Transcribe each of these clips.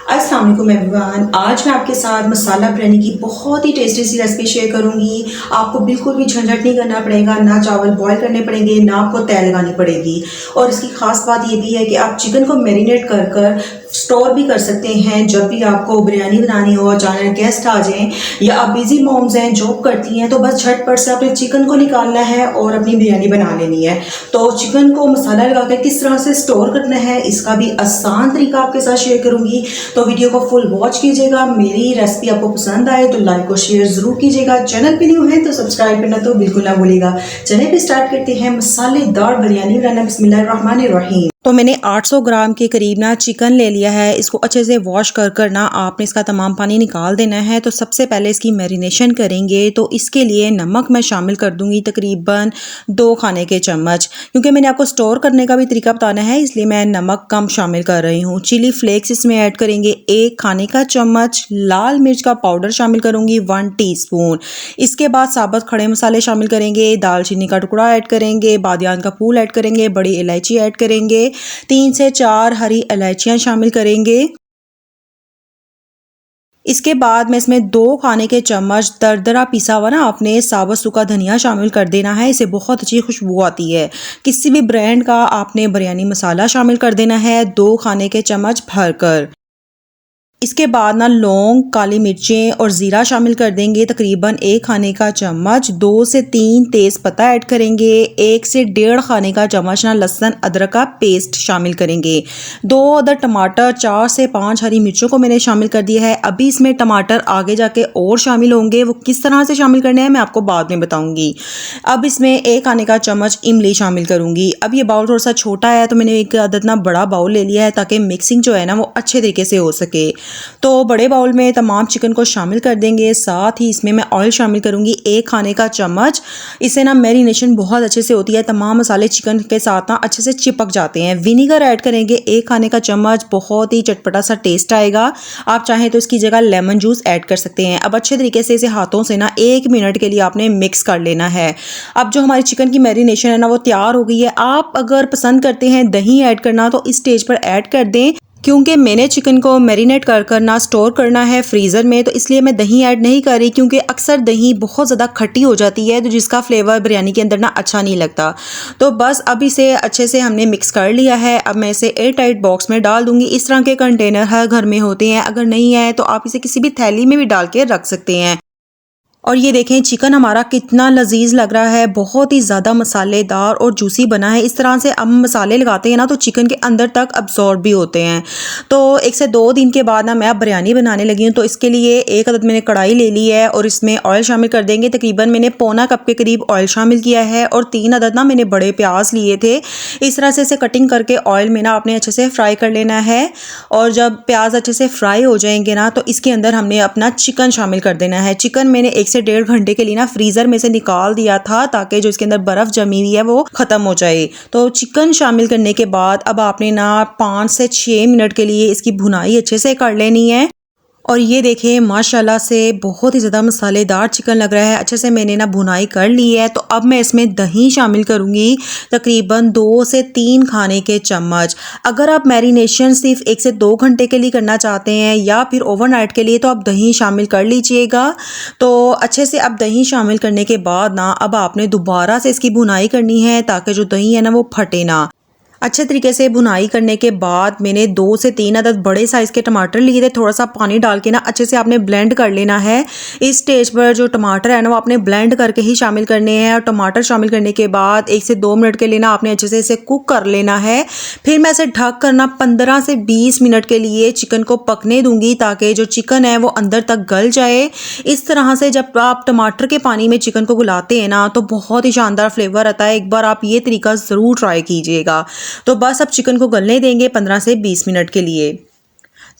अस्सलाम वालेकुम एवरीवन। आज मैं आपके साथ मसाला बिरयानी की बहुत ही टेस्टी सी रेसिपी शेयर करूंगी। आपको बिल्कुल भी झंझट नहीं करना पड़ेगा, ना चावल बॉईल करने पड़ेंगे, ना आपको तय लगानी पड़ेगी। और इसकी खास बात ये भी है कि आप चिकन को मैरिनेट कर कर स्टोर भी कर सकते हैं। जब भी आपको बिरयानी बनानी हो, अचानक गेस्ट आ जाएं या आप बिजी मॉम्स हैं, जॉब करती हैं, तो बस झटपट से आपने चिकन को निकालना है और अपनी बिरयानी बना लेनी है। तो चिकन को मसाला लगाकर किस तरह से स्टोर करना है, इसका भी आसान तरीका आपके साथ शेयर करूंगी। तो वीडियो को फुल वॉच कीजिएगा। मेरी रेसिपी आपको पसंद आए तो लाइक और शेयर जरूर कीजिएगा। चैनल पे न्यू है तो सब्सक्राइब करना तो बिल्कुल ना भूलिएगा। चलिए पे स्टार्ट करते हैं मसालेदार बिरयानी बनाना। बिस्मिल्लाहिर्रहमानिर्रहीम। तो मैंने 800 ग्राम के करीब ना चिकन ले लिया है। इसको अच्छे से वॉश कर कर ना आपने इसका तमाम पानी निकाल देना है। तो सबसे पहले इसकी मैरिनेशन करेंगे। तो इसके लिए नमक मैं शामिल कर दूंगी तकरीबन 2 खाने के चम्मच, क्योंकि मैंने आपको स्टोर करने का भी तरीका बताना है, इसलिए मैं नमक कम शामिल कर रही हूँ। चिली फ्लेक्स इसमें ऐड करेंगे 1 खाने का चम्मच। लाल मिर्च का पाउडर शामिल करूंगी 1 टीस्पून। इसके बाद साबुत खड़े मसाले शामिल करेंगे। दालचीनी का टुकड़ा ऐड करेंगे, बादियान का फूल ऐड करेंगे, बड़ी इलायची ऐड करेंगे, 3 से 4 हरी इलायचियां शामिल करेंगे। इसके बाद में इसमें 2 खाने के चम्मच दरदरा पिसा हुआ ना आपने साबुत सूखा धनिया शामिल कर देना है। इससे बहुत अच्छी खुशबू आती है। किसी भी ब्रांड का आपने बिरयानी मसाला शामिल कर देना है 2 खाने के चम्मच भरकर। इसके बाद ना लौंग, काली मिर्चें और ज़ीरा शामिल कर देंगे तकरीबन 1 खाने का चम्मच। 2 से 3 तेज़ पत्ता ऐड करेंगे। 1 से 1.5 खाने का चम्मच ना लहसुन अदरक का पेस्ट शामिल करेंगे। 2 अदर टमाटर, 4 से 5 हरी मिर्चों को मैंने शामिल कर दिया है। अभी इसमें टमाटर आगे जाके और शामिल होंगे, वो किस तरह से शामिल करने हैं मैं आपको बाद में बताऊँगी। अब इसमें 1 खाने का चम्मच इमली शामिल करूँगी। अब ये बाउल थोड़ा सा छोटा है तो मैंने एक अदद ना बड़ा बाउल ले लिया है, ताकि मिक्सिंग जो है ना वो अच्छे तरीके से हो सके। तो बड़े बाउल में तमाम चिकन को शामिल कर देंगे। साथ ही इसमें मैं ऑयल शामिल करूंगी 1 खाने का चम्मच। इससे ना मैरिनेशन बहुत अच्छे से होती है, तमाम मसाले चिकन के साथ ना अच्छे से चिपक जाते हैं। विनीगर ऐड करेंगे 1 खाने का चम्मच, बहुत ही चटपटा सा टेस्ट आएगा। आप चाहें तो इसकी जगह लेमन जूस ऐड कर सकते हैं। अब अच्छे तरीके से इसे हाथों से ना 1 मिनट के लिए आपने मिक्स कर लेना है। अब जो हमारी चिकन की मैरिनेशन है ना वो तैयार हो गई है। आप अगर पसंद करते हैं दही ऐड करना तो इस स्टेज पर ऐड कर दें, क्योंकि मैंने चिकन को मैरिनेट कर कर ना स्टोर करना है फ्रीज़र में, तो इसलिए मैं दही ऐड नहीं कर रही, क्योंकि अक्सर दही बहुत ज़्यादा खट्टी हो जाती है तो जिसका फ्लेवर बिरयानी के अंदर ना अच्छा नहीं लगता। तो बस अब इसे अच्छे से हमने मिक्स कर लिया है। अब मैं इसे एयर टाइट बॉक्स में डाल दूंगी। इस तरह के कंटेनर हर घर में होते हैं, अगर नहीं है तो आप इसे किसी भी थैली में भी डाल के रख सकते हैं। और ये देखें चिकन हमारा कितना लजीज लग रहा है, बहुत ही ज़्यादा मसालेदार और जूसी बना है। इस तरह से हम मसाले लगाते हैं ना तो चिकन के अंदर तक अब्जॉर्ब भी होते हैं। तो 1 से 2 दिन के बाद ना मैं अब बिरयानी बनाने लगी हूँ। तो इसके लिए 1 अदद मैंने कढ़ाई ले ली है और इसमें ऑयल शामिल कर देंगे। तकरीबन मैंने पौना कप के करीब ऑयल शामिल किया है और 3 अदद ना मैंने बड़े प्याज लिए थे। इस तरह से इसे कटिंग करके ऑयल में ना आपने अच्छे से फ्राई कर लेना है। और जब प्याज अच्छे से फ्राई हो जाएंगे ना तो इसके अंदर हमने अपना चिकन शामिल कर देना है। चिकन मैंने 1 से 1.5 घंटे के लिए ना फ्रीजर में से निकाल दिया था, ताकि जो इसके अंदर बर्फ जमी हुई है वो खत्म हो जाए। तो चिकन शामिल करने के बाद अब आपने ना 5 से 6 मिनट के लिए इसकी भुनाई अच्छे से कर लेनी है। और ये देखें माशाल्लाह से बहुत ही ज़्यादा मसालेदार चिकन लग रहा है। अच्छे से मैंने ना भुनाई कर ली है। तो अब मैं इसमें दही शामिल करूँगी तकरीबन 2 से 3 खाने के चम्मच। अगर आप मैरिनेशन सिर्फ 1 से 2 घंटे के लिए करना चाहते हैं या फिर ओवरनाइट के लिए, तो आप दही शामिल कर लीजिएगा। तो अच्छे से अब दही शामिल करने के बाद ना अब आपने दोबारा से इसकी भुनाई करनी है, ताकि जो दही है ना वो फटे ना। अच्छे तरीके से भुनाई करने के बाद मैंने 2 से 3 अदद बड़े साइज़ के टमाटर लिए थे। थोड़ा सा पानी डाल के ना अच्छे से आपने ब्लेंड कर लेना है। इस स्टेज पर जो टमाटर है ना वो आपने ब्लेंड करके ही शामिल करने हैं। और टमाटर शामिल करने के बाद 1 से 2 मिनट के लिए ना आपने अच्छे से इसे कुक कर लेना है। फिर मैं इसे ढक कर ना 15 से 20 मिनट के लिए चिकन को पकने दूंगी, ताकि जो चिकन है वो अंदर तक गल जाए। इस तरह से जब आप टमाटर के पानी में चिकन को गलाते हैं ना तो बहुत ही शानदार फ्लेवर आता है। एक बार आप ये तरीका ज़रूर ट्राई कीजिएगा। तो बस अब चिकन को गलने देंगे 15 से 20 मिनट के लिए।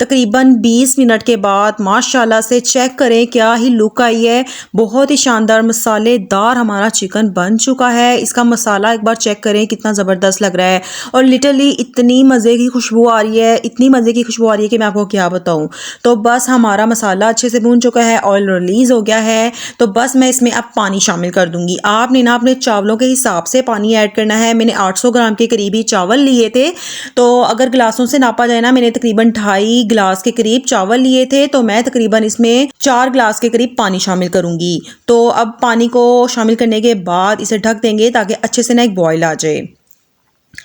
तकरीबन 20 मिनट के बाद माशाल्लाह से चेक करें क्या ही लुक आई है। बहुत ही शानदार मसालेदार हमारा चिकन बन चुका है। इसका मसाला एक बार चेक करें कितना ज़बरदस्त लग रहा है। और लिटरली इतनी मज़े की खुशबू आ रही है, इतनी मज़े की खुशबू आ रही है कि मैं आपको क्या बताऊँ। तो बस हमारा मसाला अच्छे से भून चुका है, ऑयल रिलीज़ हो गया है। तो बस मैं इसमें अब पानी शामिल कर दूँगी। आपने ना अपने चावलों के हिसाब से पानी ऐड करना है। मैंने 800 ग्राम के करीब ही चावल लिए थे, तो अगर गिलासों से नापा जाए ना मैंने तकरीबन 2.5 गिलास के करीब चावल लिए थे, तो मैं तकरीबन इसमें 4 गिलास के करीब पानी शामिल करूँगी। तो अब पानी को शामिल करने के बाद इसे ढक देंगे ताकि अच्छे से ना एक बॉयल आ जाए।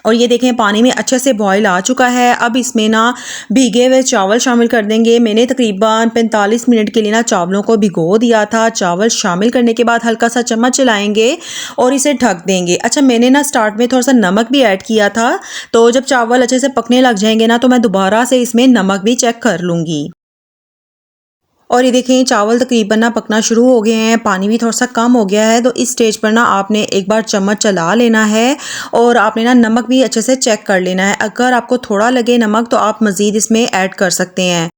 और ये देखें पानी में अच्छे से बॉयल आ चुका है। अब इसमें ना भीगे हुए चावल शामिल कर देंगे। मैंने तकरीबन 45 मिनट के लिए ना चावलों को भिगो दिया था। चावल शामिल करने के बाद हल्का सा चम्मच चलाएंगे और इसे ढक देंगे। अच्छा, मैंने ना स्टार्ट में थोड़ा सा नमक भी ऐड किया था, तो जब चावल अच्छे से पकने लग जाएंगे ना तो मैं दोबारा से इसमें नमक भी चेक कर लूँगी। और ये देखें चावल तकरीबन ना पकना शुरू हो गए हैं, पानी भी थोड़ा सा कम हो गया है। तो इस स्टेज पर ना आपने एक बार चम्मच चला लेना है और आपने ना नमक भी अच्छे से चेक कर लेना है। अगर आपको थोड़ा लगे नमक तो आप मज़ीद इसमें ऐड कर सकते हैं।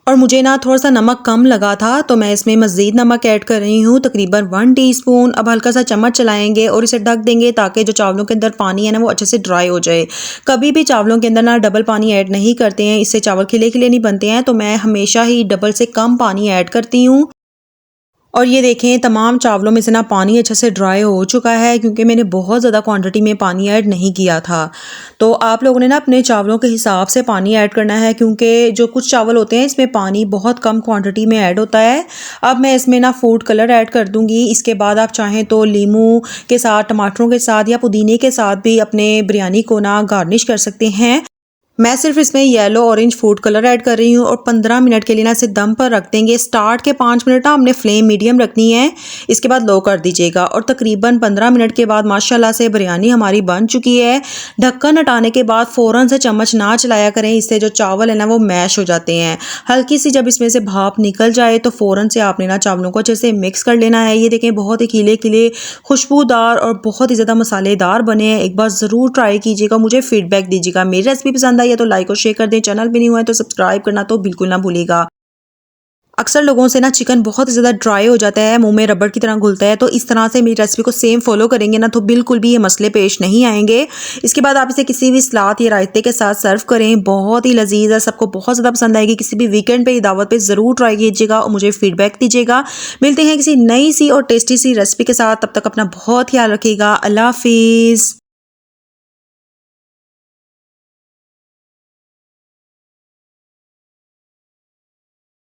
और मुझे ना थोड़ा सा नमक कम लगा था तो मैं इसमें मज़ीद नमक ऐड कर रही हूँ, तकरीबन 1 टीस्पून। अब हल्का सा चम्मच चलाएंगे और इसे ढक देंगे ताकि जो चावलों के अंदर पानी है ना वो अच्छे से ड्राई हो जाए। कभी भी चावलों के अंदर ना डबल पानी ऐड नहीं करते हैं, इससे चावल खिले खिले नहीं बनते हैं। तो मैं हमेशा ही डबल से कम पानी ऐड करती हूँ। और ये देखें तमाम चावलों में से ना पानी अच्छे से ड्राई हो चुका है, क्योंकि मैंने बहुत ज़्यादा क्वांटिटी में पानी ऐड नहीं किया था। तो आप लोगों ने ना अपने चावलों के हिसाब से पानी ऐड करना है, क्योंकि जो कुछ चावल होते हैं इसमें पानी बहुत कम क्वांटिटी में ऐड होता है। अब मैं इसमें ना फूड कलर ऐड कर दूंगी। इसके बाद आप चाहें तो लीमू के साथ, टमाटरों के साथ या पुदीने के साथ भी अपने बिरयानी को ना गार्निश कर सकते हैं। मैं सिर्फ इसमें yellow orange food colour add कर रही हूँ और 15 मिनट के लिए ना इसे दम पर रख देंगे। स्टार्ट के 5 मिनट ना हमने फ्लेम मीडियम रखनी है, इसके बाद लो कर दीजिएगा। और तकरीबन 15 मिनट के बाद माशाल्लाह से बिरयानी हमारी बन चुकी है। ढक्कन हटाने के बाद फ़ौरन से चम्मच ना चलाया करें, इससे जो चावल है ना वो मैश हो जाते हैं। हल्की सी जब इसमें से भाप निकल जाए तो फ़ौरन से आपने ना चावलों को अच्छे से मिक्स कर लेना है। ये देखें बहुत ही खिले खिले, खुशबूदार और बहुत ही ज़्यादा मसालेदार बने हैं। एक बार ज़रूर ट्राई कीजिएगा, मुझे फीडबैक दीजिएगा। मेरी रेसिपी पसंद आई है तो लाइक और शेयर कर दें। चैनल पे नहीं हुआ है तो सब्सक्राइब करना तो बिल्कुल ना भूलिएगा। अक्सर लोगों से ना चिकन बहुत ज़्यादा ड्राई हो जाता है, मुंह में रबड़ की तरह घुलता है। तो इस तरह से मेरी रेसिपी को सेम फॉलो करेंगे ना तो बिल्कुल भी ये मसले पेश नहीं आएंगे। इसके बाद आप इसे किसी भी सलाद या रायते के साथ सर्व करें, बहुत ही लजीज है, सबको बहुत ज़्यादा पसंद आएगी। किसी भी वीकेंड पे दावत पे ज़रूर ट्राई कीजिएगा और मुझे फीडबैक दीजिएगा। मिलते हैं किसी नई सी और टेस्टी सी रेसिपी के साथ, तब तक अपना बहुत ख्याल रखिएगा। अल्लाह हाफिज़।